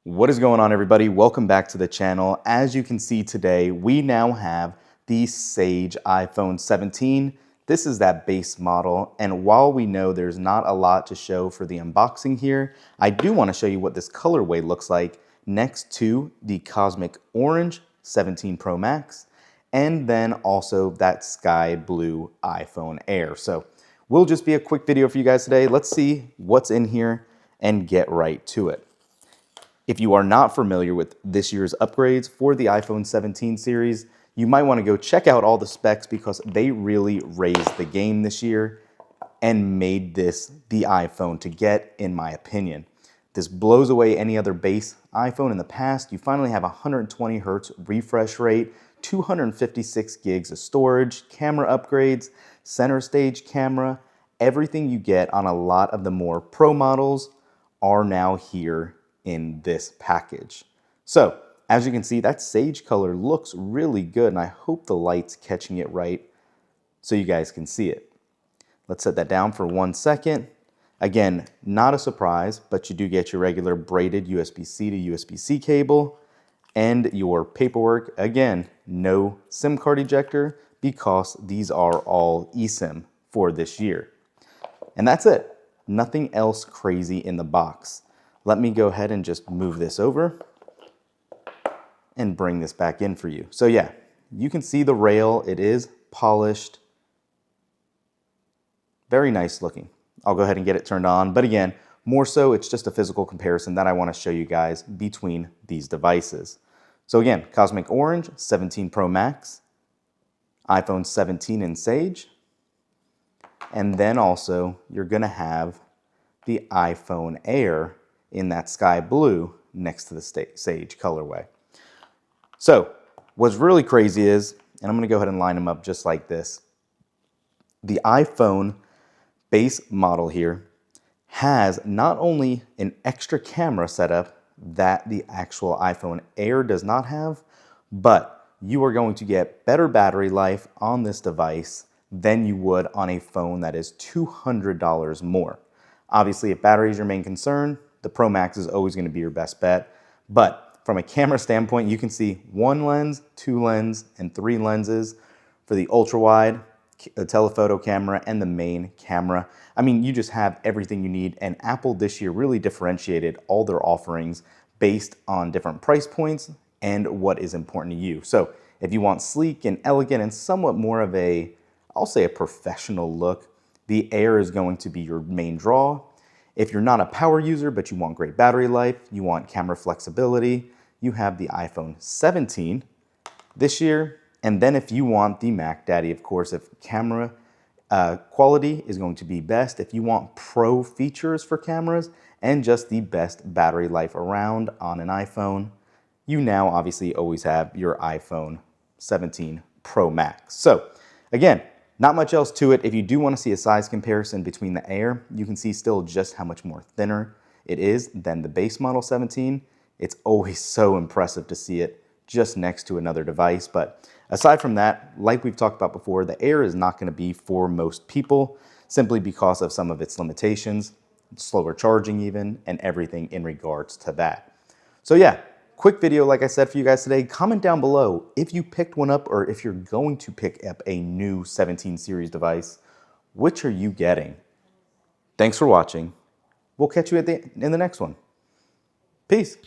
What is going on, everybody? Welcome back to the channel. As you can see today, we now have the Sage iPhone 17. This is that base model, and while we know there's not a lot to show for the unboxing here, I do want to show you what this colorway looks like next to the Cosmic Orange 17 Pro Max, and then also that Sky Blue iPhone Air. So will just be a quick video for you guys today. Let's see what's in here and get right to it. If you are not familiar with this year's upgrades for the iPhone 17 series, you might want to go check out all the specs because they really raised the game this year and made this the iPhone to get, in my opinion. This blows away any other base iPhone in the past. You finally have 120 Hz refresh rate, 256 gigs of storage, camera upgrades, center stage camera. Everything you get on a lot of the more pro models are now here in this package. So as you can see, that sage color looks really good, and I hope the light's catching it right so you guys can see it. Let's set that down for 1 second. Again, not a surprise, but you do get your regular braided USB-C to USB-C cable and your paperwork. Again, no SIM card ejector because these are all eSIM for this year. And that's it. Nothing else crazy in the box. Let me go ahead and just move this over and bring this back in for you. So yeah, you can see the rail. It is polished. Very nice looking. I'll go ahead and get it turned on. But again, more so, it's just a physical comparison that I want to show you guys between these devices. So again, Cosmic Orange, 17 Pro Max, iPhone 17 in Sage, and then also you're going to have the iPhone Air in that sky blue next to the Sage colorway. So what's really crazy is, and I'm going to go ahead and line them up just like this, the iPhone base model here has not only an extra camera setup that the actual iPhone Air does not have, but you are going to get better battery life on this device than you would on a phone that is $200 more. Obviously, if battery is your main concern, the Pro Max is always going to be your best bet. But from a camera standpoint, you can see 1 lens, 2 lens, and 3 lenses for the ultra wide, the telephoto camera, and the main camera. I mean, you just have everything you need, and Apple this year really differentiated all their offerings based on different price points and what is important to you. So if you want sleek and elegant and somewhat more of a, I'll say a professional look, the Air is going to be your main draw. If you're not a power user, but you want great battery life, you want camera flexibility, you have the iPhone 17 this year. And then if you want the Mac Daddy, of course, if camera quality is going to be best, if you want pro features for cameras and just the best battery life around on an iPhone, you now obviously always have your iPhone 17 Pro Max. So again, not much else to it. If you do want to see a size comparison between the Air, you can see still just how much more thinner it is than the base model 17. It's always so impressive to see it just next to another device. But aside from that, like we've talked about before, the Air is not going to be for most people simply because of some of its limitations, slower charging even, and everything in regards to that. So yeah, quick video, like I said, for you guys today. Comment down below if you picked one up or if you're going to pick up a new 17 series device. Which are you getting? Thanks for watching. We'll catch you in the next one. Peace.